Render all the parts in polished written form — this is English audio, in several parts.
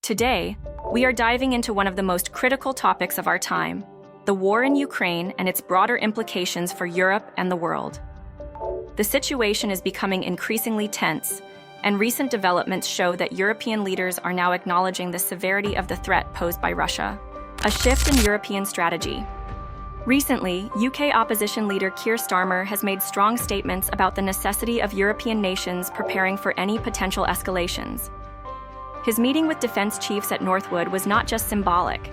Today, we are diving into one of the most critical topics of our time, the war in Ukraine and its broader implications for Europe and the world. The situation is becoming increasingly tense, and recent developments show that European leaders are now acknowledging the severity of the threat posed by Russia, a shift in European strategy. Recently, UK opposition leader Keir Starmer has made strong statements about the necessity of European nations preparing for any potential escalations. His meeting with defense chiefs at Northwood was not just symbolic.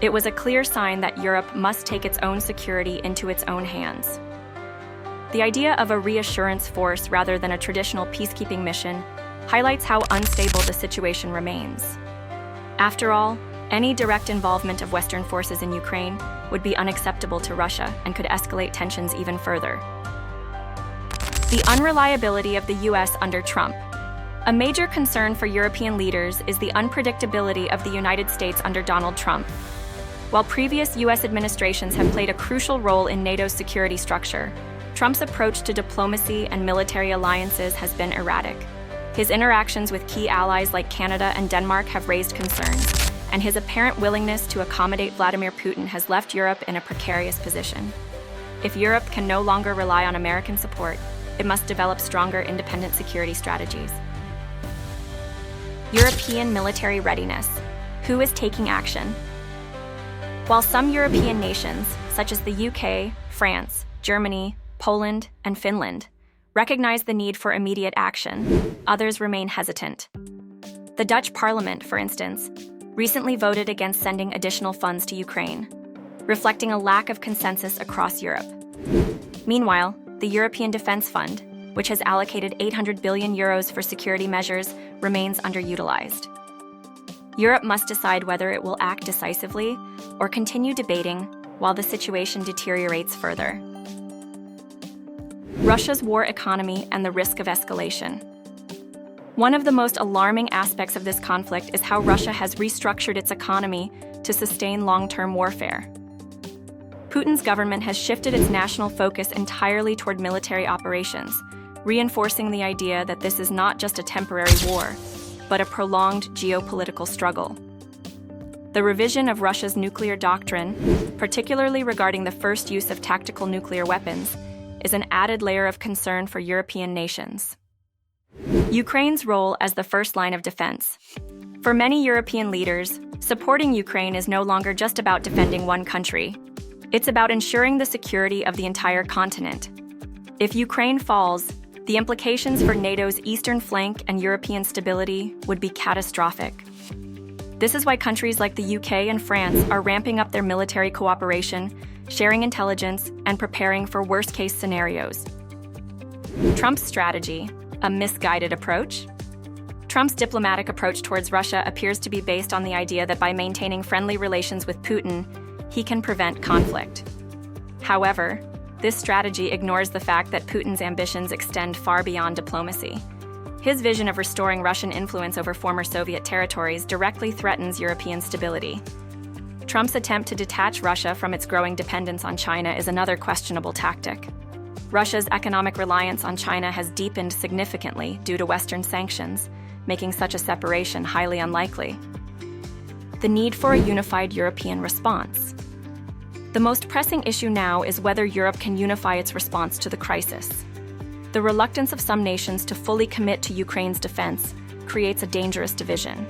It was a clear sign that Europe must take its own security into its own hands. The idea of a reassurance force rather than a traditional peacekeeping mission highlights how unstable the situation remains. After all, any direct involvement of Western forces in Ukraine would be unacceptable to Russia and could escalate tensions even further. The unreliability of the US under Trump. A major concern for European leaders is the unpredictability of the United States under Donald Trump. While previous US administrations have played a crucial role in NATO's security structure, Trump's approach to diplomacy and military alliances has been erratic. His interactions with key allies like Canada and Denmark have raised concerns, and his apparent willingness to accommodate Vladimir Putin has left Europe in a precarious position. If Europe can no longer rely on American support, it must develop stronger independent security strategies. European military readiness. Who is taking action? While some European nations, such as the UK, France, Germany, Poland, and Finland, recognize the need for immediate action, others remain hesitant. The Dutch Parliament, for instance, recently voted against sending additional funds to Ukraine, reflecting a lack of consensus across Europe. Meanwhile, the European Defence Fund, which has allocated 800 billion euros for security measures, remains underutilized. Europe must decide whether it will act decisively or continue debating while the situation deteriorates further. Russia's war economy and the risk of escalation. One of the most alarming aspects of this conflict is how Russia has restructured its economy to sustain long-term warfare. Putin's government has shifted its national focus entirely toward military operations, reinforcing the idea that this is not just a temporary war, but a prolonged geopolitical struggle. The revision of Russia's nuclear doctrine, particularly regarding the first use of tactical nuclear weapons, is an added layer of concern for European nations. Ukraine's role as the first line of defense. For many European leaders, supporting Ukraine is no longer just about defending one country. It's about ensuring the security of the entire continent. If Ukraine falls, the implications for NATO's eastern flank and European stability would be catastrophic. This is why countries like the UK and France are ramping up their military cooperation, sharing intelligence, and preparing for worst-case scenarios. Trump's strategy, a misguided approach? Trump's diplomatic approach towards Russia appears to be based on the idea that by maintaining friendly relations with Putin, he can prevent conflict. However, this strategy ignores the fact that Putin's ambitions extend far beyond diplomacy. His vision of restoring Russian influence over former Soviet territories directly threatens European stability. Trump's attempt to detach Russia from its growing dependence on China is another questionable tactic. Russia's economic reliance on China has deepened significantly due to Western sanctions, making such a separation highly unlikely. The need for a unified European response. The most pressing issue now is whether Europe can unify its response to the crisis. The reluctance of some nations to fully commit to Ukraine's defense creates a dangerous division.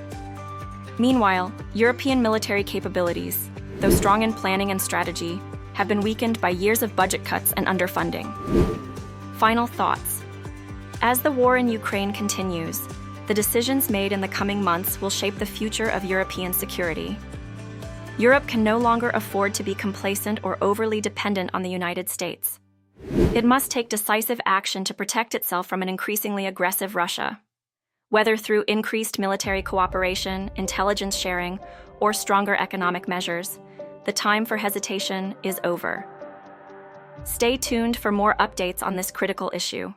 Meanwhile, European military capabilities, though strong in planning and strategy, have been weakened by years of budget cuts and underfunding. Final thoughts. As the war in Ukraine continues, the decisions made in the coming months will shape the future of European security. Europe can no longer afford to be complacent or overly dependent on the United States. It must take decisive action to protect itself from an increasingly aggressive Russia. Whether through increased military cooperation, intelligence sharing, or stronger economic measures, the time for hesitation is over. Stay tuned for more updates on this critical issue.